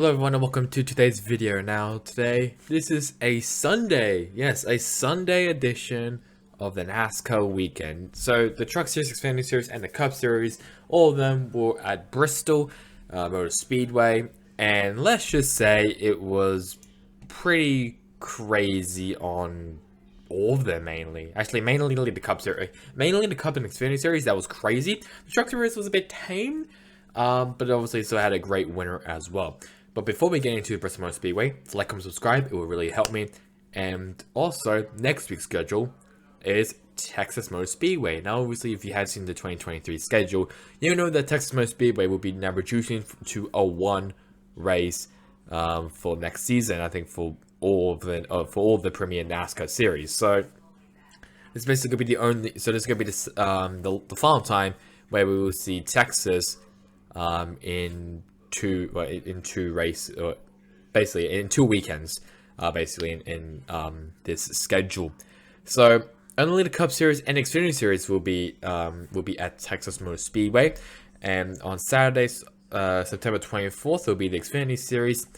Hello everyone and welcome to today's video. This is a Sunday, yes, a Sunday edition of the NASCAR weekend. So the Truck Series, Xfinity Series, and the Cup Series, all of them were at Bristol Motor Speedway, and let's just say it was pretty crazy on all of them mainly. Actually, mainly the Cup Series, mainly the Cup and Xfinity Series. That was crazy. The Truck Series was a bit tame, but obviously still had a great winner as well. But before we get into Bristol Motor Speedway, like, comment, subscribe. It will really help me. And also, next week's schedule is Texas Motor Speedway. Now, obviously, if you had seen the 2023 schedule, you know that Texas Motor Speedway will be now reducing to a one race for next season. I think for all of the Premier NASCAR series. So it's basically gonna be the only. So this is gonna be this the final time where we will see Texas in two basically in 2 weekends, basically in this schedule. So only the Cup Series and Xfinity Series will be at Texas Motor Speedway, and on Saturdays, September 24th, will be the Xfinity Series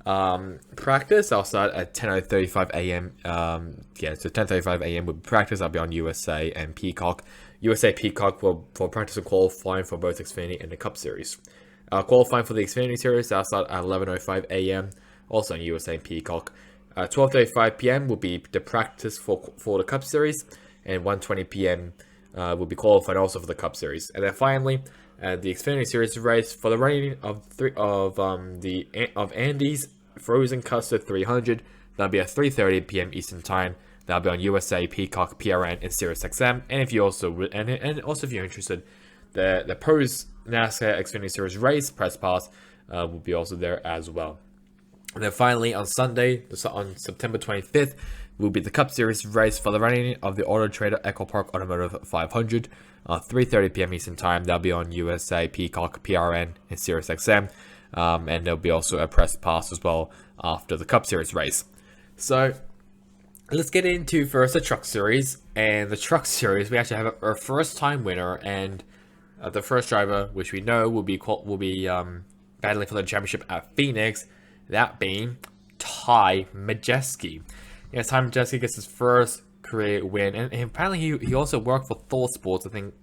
practice. I'll start at 10:35 a.m. So 10:35 a.m. will be practice. I'll be on USA and Peacock. USA Peacock for practice and qualifying for both Xfinity and the Cup Series. Qualifying for the Xfinity Series, I'll start at 11:05 a.m. also on USA and Peacock. 12:35 p.m. will be the practice for the Cup Series, and 1:20 p.m. Will be qualified also for the Cup Series. And then finally, the Xfinity Series race for the running of Andy's Frozen Custard 300. That'll be at 3:30 p.m. Eastern Time. That'll be on USA, Peacock, PRN, and SiriusXM. And if you also if you're interested, the Pros NASCAR Xfinity Series race press pass will be also there as well. And then finally on Sunday, on September 25th, will be the Cup Series race for the running of the Auto Trader Echo Park Automotive 500, 3:30 p.m. Eastern Time. That'll be on USA, Peacock, PRN, and SiriusXM. And there'll be also a press pass as well after the Cup Series race. So let's get into first the Truck Series. And the Truck Series, we actually have our first time winner, and the first driver, which we know will be battling for the championship at Phoenix, that being Ty Majeski. Yes, Ty Majeski gets his first career win, and apparently he also worked for Thor Sports, I think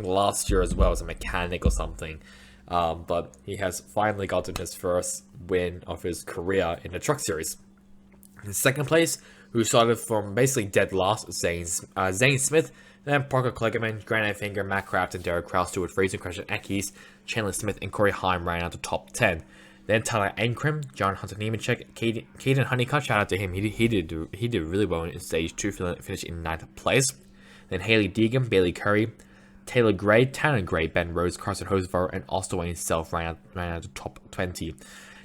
last year as well as a mechanic or something. But he has finally gotten his first win of his career in the Truck Series. In second place, who started from basically dead last, Zane Smith. Then Parker Kligerman, Grant Finger, Matt Kraft, and Derek Kraus, Stuart Fraser, Christian Eckes, Chandler Smith, and Corey Heim ran out the top 10. Then Tyler Ankrum, John Hunter Nemechek, Caden Honeycutt, shout out to him. He did really well in stage 2, finishing in 9th place. Then Haley Deegan, Bailey Curry, Taylor Gray, Tanner Gray, Ben Rose, Carson Hosevar, and Austin Wayne Self ran out the top 20.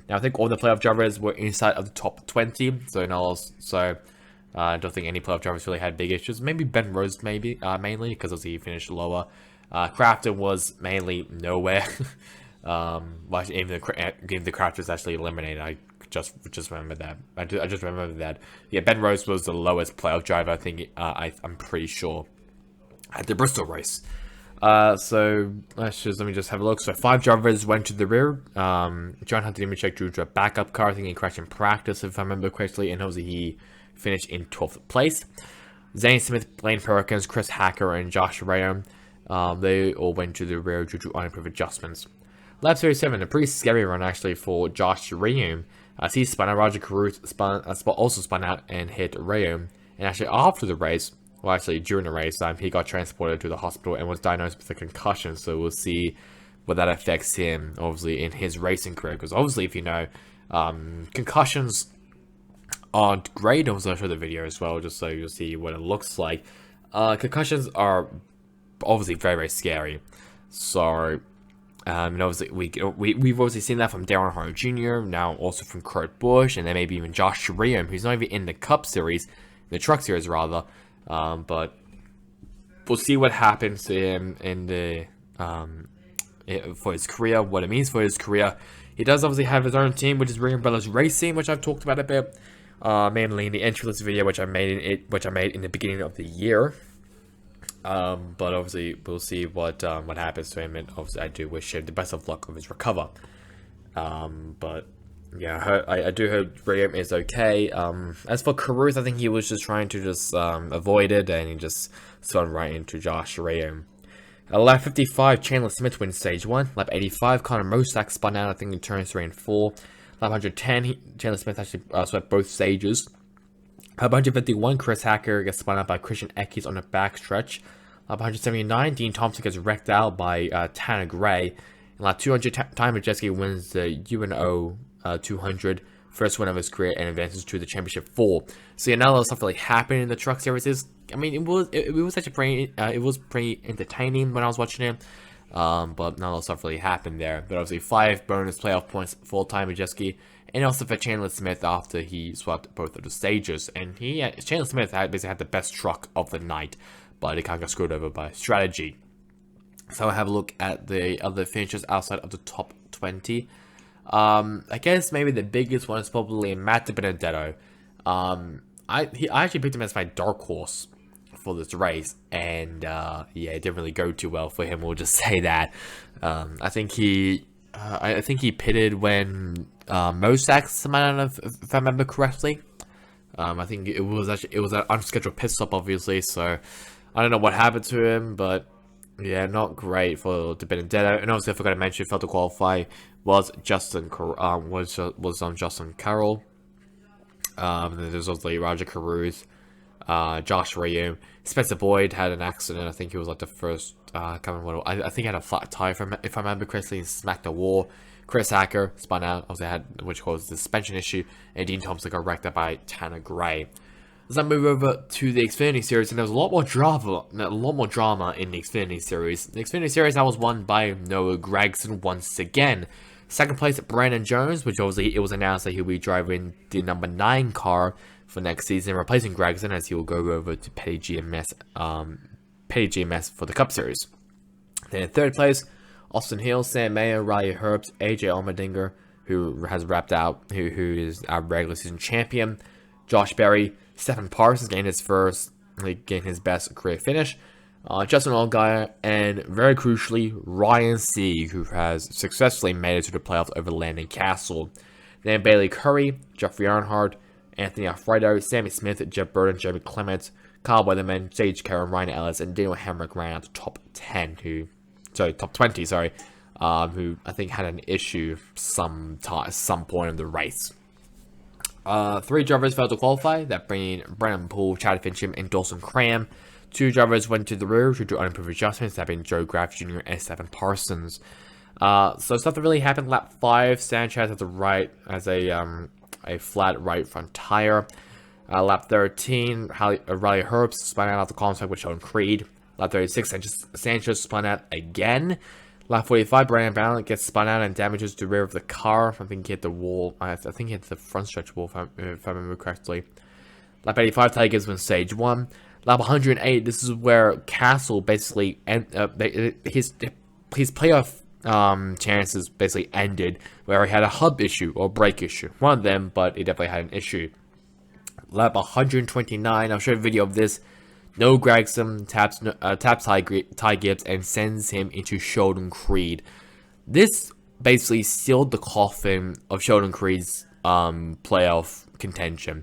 Now I think all the playoff drivers were inside of the top 20, I don't think any playoff drivers really had big issues. Maybe Ben Rose, mainly because he finished lower. Crafton was mainly nowhere. Even the Craft was actually eliminated. I just remember that. I just remember that. Yeah, Ben Rose was the lowest playoff driver. I think I'm pretty sure at the Bristol race. So let me just have a look. So 5 drivers went to the rear. John Hunter Nemechek drew to a backup car. I think he crashed in practice, if I remember correctly, and obviously he finished in 12th place. Zane Smith, Blaine Perkins, Chris Hacker, and Josh Rayom, they all went to the rear due to unimproved adjustments. Lap 37, a pretty scary run actually for Josh Rayom, as he spun out. Roger Carew also spun out and hit Rayom. And actually after the race, during the race, he got transported to the hospital and was diagnosed with a concussion. So we'll see what that affects him, obviously, in his racing career. Because obviously, if you know, concussions aren't great. Also, I'll show the video as well, just so you'll see what it looks like. Concussions are obviously very, very scary. So, and obviously, we've obviously seen that from Darren Harlow Jr., now also from Kurt Busch, and then maybe even Josh Rayom, who's not even in the Cup Series, the Truck Series rather. But we'll see what happens to him in the for his career, what it means for his career. He does obviously have his own team, which is Rayom Brothers Racing, which I've talked about a bit, mainly in the entry list video, which I made in the beginning of the year. But obviously we'll see what happens to him, and obviously I do wish him the best of luck of his recover. But yeah, I do hope Graham is okay. As for Caruth, I think he was just trying to just avoid it, and he just spun right into Josh Graham. At lap 55, Chandler Smith wins stage 1. Lap 85, Connor Mosack spun out, I think, in turns 3 and 4. Lap 110, Chandler Smith actually swept both stages. Lap 151, Chris Hacker gets spun out by Christian Eckes on the backstretch. Lap 179, Dean Thompson gets wrecked out by Tanner Gray. In lap 200, Ty Majeski wins the UNO 200, first win of his career, and advances to the championship 4. So yeah, now that stuff really happened in the truck series. I mean, it was actually pretty entertaining when I was watching it. But none of that stuff really happened there. But obviously 5 bonus playoff points for Ty Majeski, and also for Chandler Smith after he swept both of the stages. And Chandler Smith basically had the best truck of the night, but it kind of got screwed over by strategy. So I'll have a look at the other finishes outside of the top 20. I guess maybe the biggest one is probably Matt Benedetto. I actually picked him as my dark horse for this race, and yeah, it didn't really go too well for him. We'll just say that. I think he pitted when Mosack spun out, if I remember correctly. I think it was an unscheduled pit stop, obviously. So I don't know what happened to him, but yeah, not great for Benedetto. And obviously, I forgot to mention, failed to qualify was Justin Justin Carroll. There's also Roger Caruth, Josh Rayum. Spencer Boyd had an accident. I think he was like the first. I think he had a flat tire, if I remember correctly, and smacked the wall. Chris Hacker spun out, obviously which caused a suspension issue, and Dean Thompson got wrecked up by Tanner Gray. Let's now move over to the Xfinity Series, and there was a lot more drama in the Xfinity Series. The Xfinity Series that was won by Noah Gragson once again. Second place, Brandon Jones, which obviously it was announced that he'll be driving the number 9 car for next season, replacing Gragson, as he will go over to Petty GMS for the Cup Series. Then in third place, Austin Hill, Sam Mayer, Riley Herbst, AJ Allmendinger, who has wrapped out, who is our regular season champion, Josh Berry, Stephen Parsons gained his best career finish, Justin Allgaier, and very crucially, Ryan Sieg, who has successfully made it to the playoffs over Landon Castle. Then Bailey Curry, Jeffrey Earnhardt, Anthony Alfredo, Sammy Smith, Jeff Burton, Jeremy Clements, Kyle Weatherman, Sage Karen, Ryan Ellis, and Daniel Hemrick ran out the top 20, who I think had an issue some point in the race. 3 drivers failed to qualify, that bringing Brennan Poole, Chad Fincham, and Dawson Cram. 2 drivers went to the rear due to unimproved adjustments, that being Joe Graff Jr. and Stephen Parsons. So stuff that really happened lap 5, Sanchez at the right as a flat right front tire. Lap 13, Riley Herbst spun out of the contact with Sheldon Creed. Lap 36, Sanchez spun out again. Lap 45, Brandon Ballard gets spun out and damages the rear of the car. I think he hit the wall. I think he hit the front stretch wall, if I remember correctly. Lap 85, Ty Gibbs wins stage 1. Lap 108, this is where Castle basically his playoff chances basically ended, where he had a hub issue or brake issue. One of them, but he definitely had an issue. Lap 129, I'll show a video of this. No Gragson taps Ty Gibbs and sends him into Sheldon Creed. This basically sealed the coffin of Sheldon Creed's playoff contention.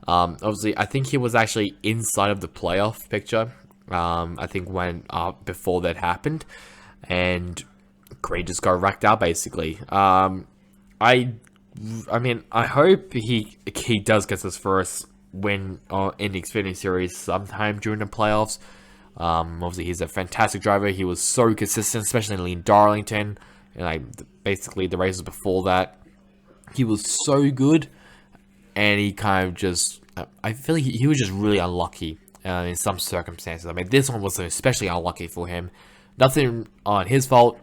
Obviously, I think he was actually inside of the playoff picture. I think when before that happened, and Creed just got wrecked out basically. I mean, I hope he does get his first win in the Xfinity Series sometime during the playoffs. Obviously, he's a fantastic driver. He was so consistent, especially in Darlington, and basically the races before that, he was so good. And he kind of just, I feel like he was just really unlucky in some circumstances. I mean, this one was especially unlucky for him. Nothing on his fault.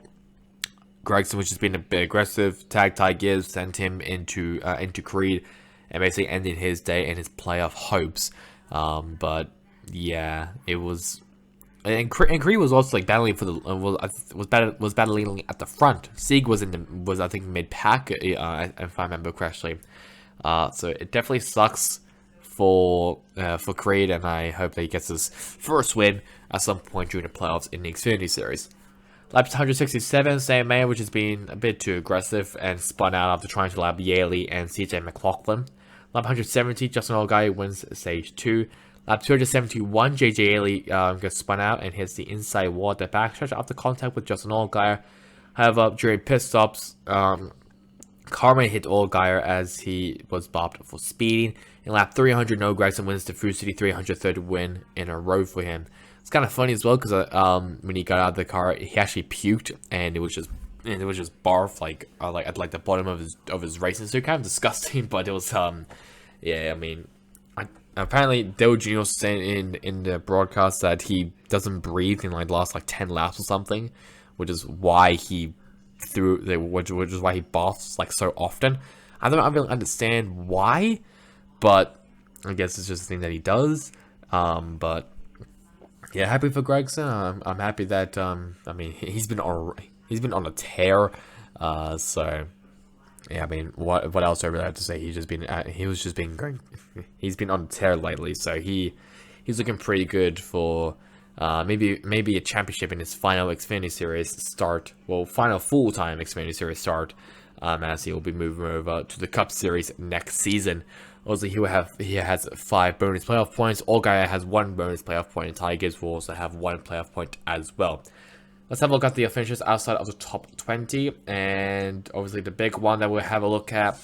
Gragson was just being a bit aggressive. Ty Gibbs, sent him into Creed, and basically ended his day and his playoff hopes. But yeah, it was, and Creed was also battling for the was battling at the front. Sieg was I think mid pack, if I remember correctly. So it definitely sucks for Creed, and I hope that he gets his first win at some point during the playoffs in the Xfinity Series. Lap 167, Sam Mayer, which has been a bit too aggressive and spun out after trying to lap Yaley and CJ McLaughlin. Lap 170, Justin Allgaier wins stage 2. Lap 271, JJ Yaley gets spun out and hits the inside wall at the backstretch after contact with Justin Allgaier. However, during pit stops, Carmen hit Allgaier as he was bobbed for speeding. In lap 300, Noah Gragson wins the Food City 330 win in a row for him. It's kind of funny as well because when he got out of the car, he actually puked and it was just barf like at the bottom of his racing suit. Kind of disgusting, but it was yeah. I mean, apparently Dale Jr. saying in the broadcast that he doesn't breathe in like the last like 10 laps or something, which is why he which is why he barfs like so often. I don't really understand why, but I guess it's just a thing that he does. But yeah, happy for Gragson. I'm happy that I mean he's been on a tear. So yeah, I mean what else do I really have to say? He's been on a tear lately. So he's looking pretty good for maybe a championship in his final Xfinity Series start. Well, final full-time Xfinity Series start. As he will be moving over to the Cup Series next season. Also, he has 5 bonus playoff points. Allgaier has 1 bonus playoff point, and Ty Gibbs will also have 1 playoff point as well. Let's have a look at the finishes outside of the top 20, and obviously the big one that we'll have a look at,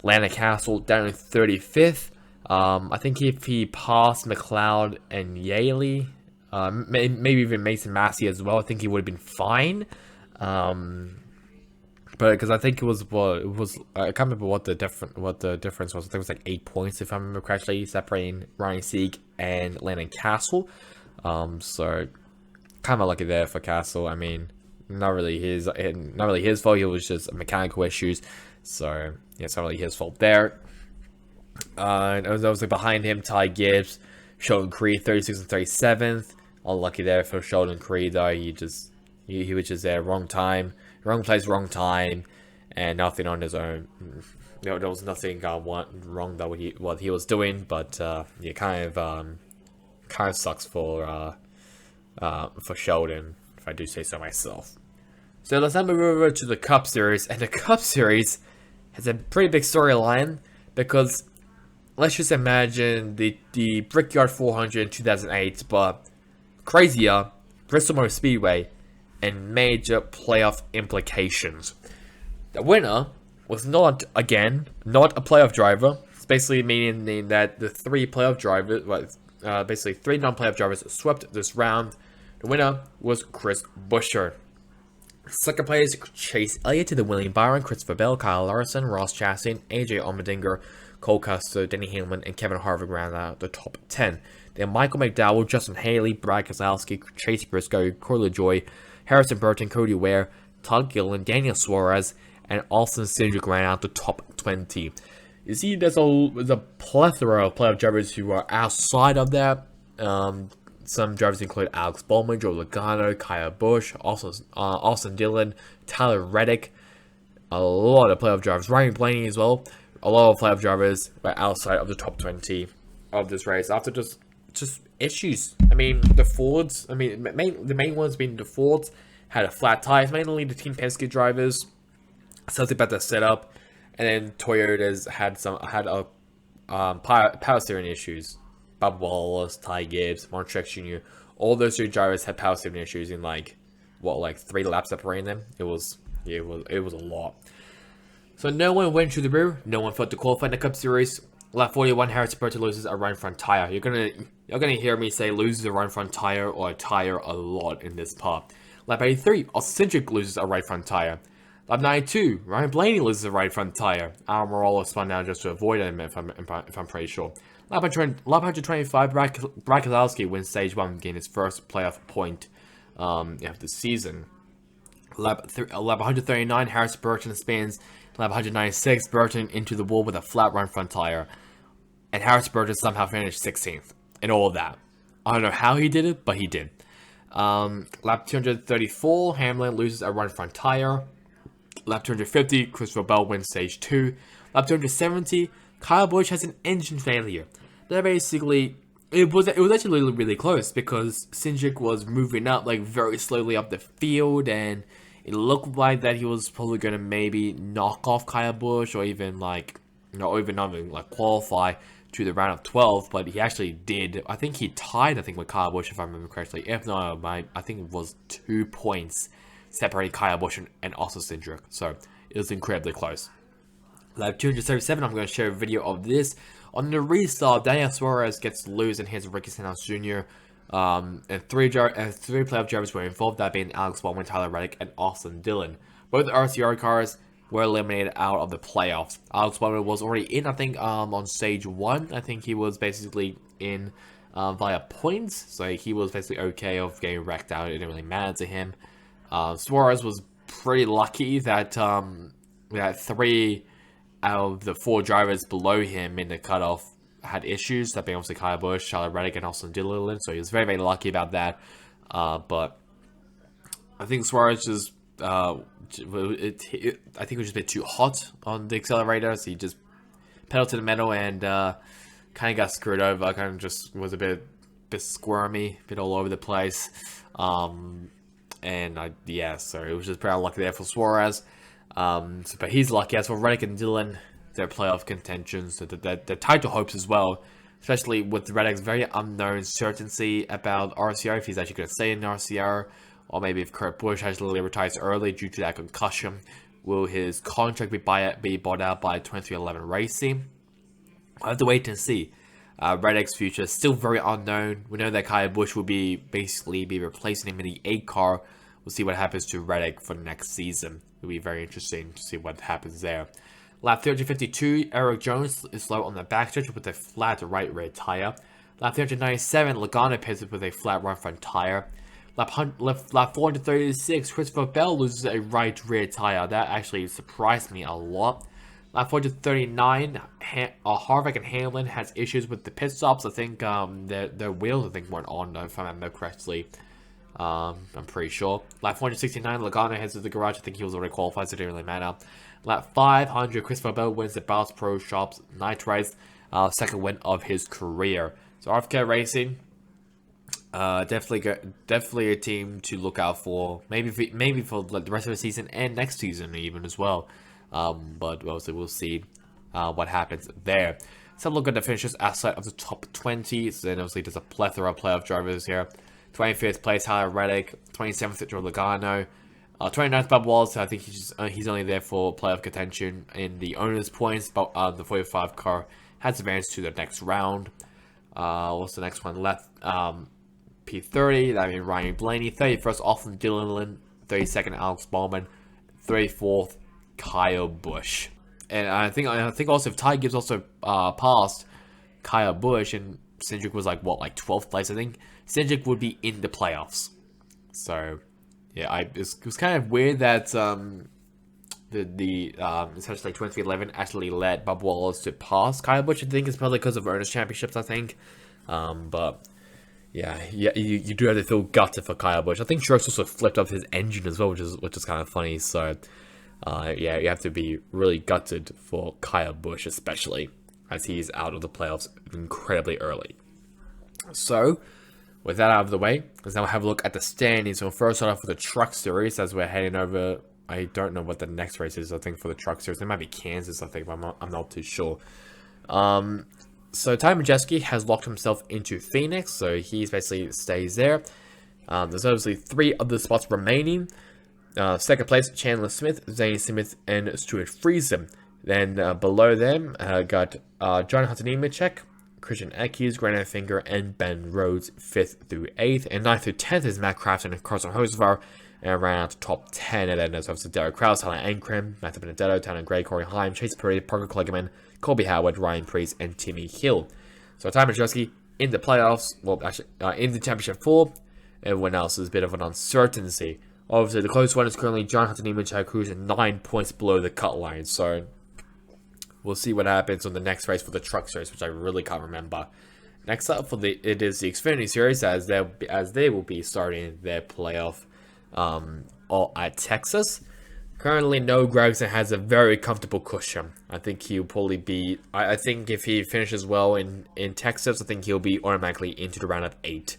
Landon Castle down in 35th. I think if he passed McLeod and Yaley, maybe even Mason Massey as well, I think he would have been fine. But because I think it was I can't remember what the difference was. I think it was like 8 points if I remember correctly, separating Ryan Sieg and Landon Castle. So kind of lucky there for Castle. I mean, not really his fault. It was just mechanical issues. So yeah, it's not really his fault there. And it was obviously behind him, Ty Gibbs, Sheldon Creed, 36th and 37th. Unlucky there for Sheldon Creed though. He was just there, wrong time. Wrong place, wrong time, and nothing on his own. There was nothing wrong that what he was doing, but yeah, kind of sucks for Sheldon, if I do say so myself. So let's now move over to the Cup Series, and the Cup Series has a pretty big storyline because let's just imagine the Brickyard 400 in 2008, but crazier, Bristol Motor Speedway, and major playoff implications. The winner was not a playoff driver. It's basically meaning that the 3 playoff drivers, basically 3 non-playoff drivers swept this round. The winner was Chris Buescher. Second place, Chase Elliott to the William Byron, Christopher Bell, Kyle Larson, Ross Chastain, AJ Allmendinger, Cole Custer, Denny Hamlin, and Kevin Harvick round out the top 10. Then Michael McDowell, Justin Haley, Brad Keselowski, Chase Briscoe, Corey LaJoie, Harrison Burton, Cody Ware, Todd Gilliland, Daniel Suarez, and Austin Cindric ran out the top 20. You see, there's a plethora of playoff drivers who are outside of that. Some drivers include Alex Bowman, Joe Logano, Kyle Busch, Austin Dillon, Tyler Reddick. A lot of playoff drivers. Ryan Blaney as well. A lot of playoff drivers were outside of the top 20 of this race after just issues. I mean, the Fords. I mean, the main ones being the Fords had a flat tires. Mainly the Team Penske drivers. Something about the setup, and then Toyota's had power steering issues. Bob Wallace, Ty Gibbs, Mark Truex Jr. All those 3 drivers had power steering issues in like 3 laps separating them. It was a lot. So no one went to the rear. No one fought to qualify in the Cup Series. Lap 41, Harrison Burton loses a right front tire. You're gonna hear me say loses a right front tire or a tire a lot in this part. Lap 83, Austin Cindric loses a right front tire. Lap 92, Ryan Blaney loses a right front tire. Al Morello spun down just to avoid him, if I'm pretty sure. Lap 125, Brad Keselowski wins stage 1, gain his first playoff point of the season. Lap 139, Harrison Burton spins. Lap 196, Burton into the wall with a flat right front tire. And Harrison Burton somehow finished 16th in all of that. I don't know how he did it, but he did. Lap 234, Hamlin loses a right front tire. Lap 250, Christopher Bell wins stage 2. Lap 270, Kyle Busch has an engine failure. That basically It was actually really close because Cindric was moving up like very slowly up the field, and it looked like that he was probably gonna maybe knock off Kyle Busch or even like or even not even like qualify to the round of 12, but he actually did. I think he tied with Kyle Busch if I remember correctly. If not, I think it was 2 points separating Kyle Busch and also Cindric. So it was incredibly close. Lap 277, I'm going to share a video of this. On the restart, Daniel Suarez gets loose and hits Ricky Stenhouse Jr. And three playoff drivers were involved, that being Alex Baldwin, Tyler Reddick, and Austin Dillon. Both RCR cars were eliminated out of the playoffs. Alex Baldwin was already in, I think, on stage 1. I think he was basically in via points, so he was basically okay of getting wrecked out. It didn't really matter to him. Suarez was pretty lucky that that 3 out of the 4 drivers below him in the cutoff had issues, that being obviously Kyle Busch, Charlotte Reddick, and Austin Dillon, so he was very, very lucky about that. But I think Suarez just, I think it was just a bit too hot on the accelerator, so he just pedaled to the metal and kind of got screwed over, kind of just was a bit squirmy, a bit all over the place. So it was just pretty unlucky there for Suarez. But he's lucky. As for Reddick and Dillon, their playoff contentions, their title hopes as well, especially with Reddick's very unknown certainty about RCR, if he's actually going to stay in RCR, or maybe if Kurt Busch actually retires early due to that concussion. Will his contract be bought out by 2311 Racing? I'll have to wait and see. Reddick's future is still very unknown. We know that Kyle Busch will basically be replacing him in the 8 car. We'll see what happens to Reddick for next season. It'll be very interesting to see what happens there. Lap 352, Eric Jones is slow on the backstretch with a flat right rear tire. Lap 397, Logano pitted with a flat right front tire. Lap 436, Christopher Bell loses a right rear tire. That actually surprised me a lot. Lap 439, Harvick and Hamlin has issues with the pit stops. I think their wheels weren't on, if I remember correctly. I'm pretty sure. Lap 469, Logano heads to the garage. I think he was already qualified, so it didn't really matter. Lap 500, Christopher Bell wins the Bass Pro Shops Night Race, second win of his career. So RFK Racing, definitely a team to look out for. Maybe for like the rest of the season and next season even as well. But obviously we'll see what happens there. Let's have a look at the finishes outside of the top 20. So then obviously there's a plethora of playoff drivers here. 25th place, Tyler Reddick. 27th, Joe Logano. 29th, Bob Wallace. I think he's only there for playoff contention in the owner's points. But the 45 car has advanced to the next round. What's the next one left? P30. That means Ryan Blaney. 31st, Austin Dillon. 32nd, Alex Bowman. 34th, Kyle Busch. And I think also if Ty Gibbs also passed Kyle Busch and Cindric was like 12th place, I think Cindric would be in the playoffs. So yeah, it was kind of weird that essentially 2011 actually led Bob Wallace to pass Kyle Busch. I think it's probably because of owners championships. I think, but yeah, you do have to feel gutted for Kyle Busch. I think Truex also flipped up his engine as well, which is kind of funny. So yeah, you have to be really gutted for Kyle Busch, especially as he's out of the playoffs incredibly early. So, with that out of the way, let's now have a look at the standings. So first start off with the Truck Series as we're heading over. I don't know what the next race is, I think, for the Truck Series. It might be Kansas, I think, but I'm not too sure. So Ty Majeski has locked himself into Phoenix, so he basically stays there. There's obviously 3 other spots remaining. Second place, Chandler Smith, Zane Smith, and Stuart Friesen. Then below them, got John Hunter Nemechek, Christian Eckes, Grant Finger, and Ben Rhodes, 5th through 8th. And 9th through 10th is Matt Crafton and Carson Hocevar, and around out the top 10. And then there's obviously Derek Krause, Tyler Ankrum, Matthew Benedetto, Tanner Gray, Corey Heim, Chase Perry, Parker Kligerman, Colby Howard, Ryan Preece, and Timmy Hill. So Ty Majeski in the playoffs, well, actually, in the championship 4. Everyone else is a bit of an uncertainty. Obviously, the closest one is currently John Hunter Nemechek, who's 9 points below the cut line. So we'll see what happens on the next race for the Truck Series, which I really can't remember. Next up it is the Xfinity Series, as they will be starting their playoff all at Texas. Currently, Noah Gragson has a very comfortable cushion. I think he'll probably be. I think if he finishes well in Texas, I think he'll be automatically into the round of 8.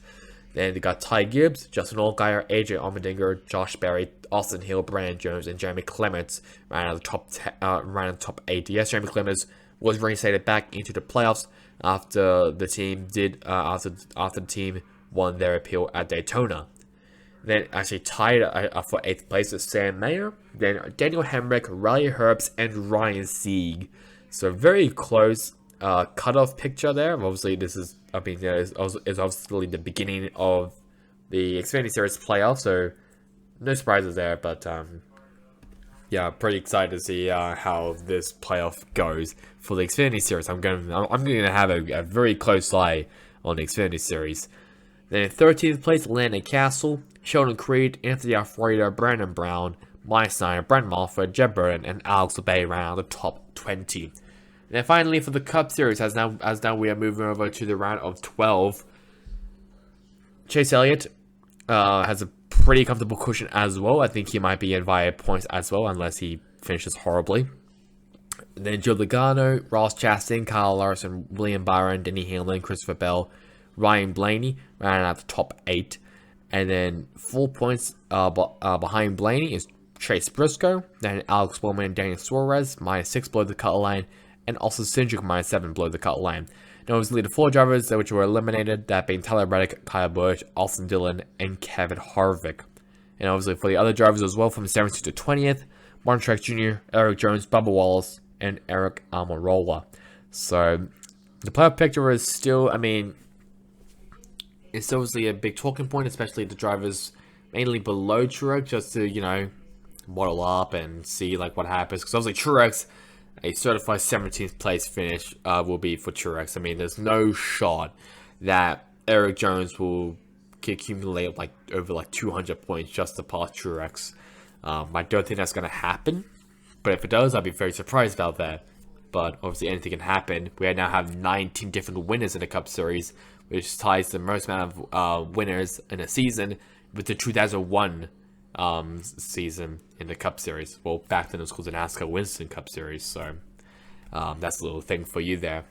Then they got Ty Gibbs, Justin Allgaier, AJ Allmendinger, Josh Berry, Austin Hill, Brandon Jones, and Jeremy Clements ran out of the top 8. Yes, Jeremy Clements was reinstated back into the playoffs after the team after the team won their appeal at Daytona. Then actually tied for 8th place with Sam Mayer, then Daniel Hemrick, Riley Herbst, and Ryan Sieg. So very close cutoff picture there. Obviously, this is is obviously the beginning of the Xfinity Series playoff, so no surprises there. But yeah, pretty excited to see how this playoff goes for the Xfinity Series. I'm gonna have a very close eye on the Xfinity Series. Then in 13th place, Landon Castle, Sheldon Creed, Anthony Alfredo, Brandon Brown, Mike Snyder, Brent Mulford, Jeb Burton, and Alex LeBay around the top 20. And then finally for the Cup Series, as now we are moving over to the round of 12. Chase Elliott has a pretty comfortable cushion as well. I think he might be in via points as well, unless he finishes horribly. And then Joe Logano, Ross Chastain, Kyle Larson, William Byron, Denny Hamlin, Christopher Bell, Ryan Blaney ran out the top 8. And then 4 points behind Blaney is Chase Briscoe, then Alex Bowman and Daniel Suarez, -6 below the cut line, and also Cindric -7 below the cut line. Now it was the 4 drivers which were eliminated, that being Tyler Reddick, Kyle Busch, Austin Dillon, and Kevin Harvick. And obviously for the other drivers as well, from 17th to 20th, Martin Truex Jr., Eric Jones, Bubba Wallace, and Eric Almirola. So the playoff picture is still, it's obviously a big talking point, especially the drivers mainly below Truex, just to, model up and see what happens. Because obviously Truex, a certified 17th place finish will be for Truex. There's no shot that Eric Jones will accumulate over 200 points just to pass Truex. I don't think that's going to happen, but if it does, I'd be very surprised about that. But obviously anything can happen. We now have 19 different winners in the Cup Series, which ties the most amount of winners in a season with the 2001 season in the Cup Series. Well, back then it was called the NASCAR Winston Cup Series, so that's a little thing for you there.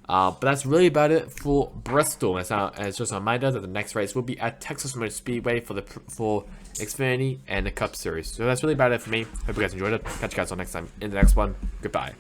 But that's really about it for Bristol. It's just a reminder that the next race will be at Texas Motor Speedway for Xfinity and the Cup Series. So that's really about it for me. Hope you guys enjoyed it. Catch you guys on next time in the next one. Goodbye.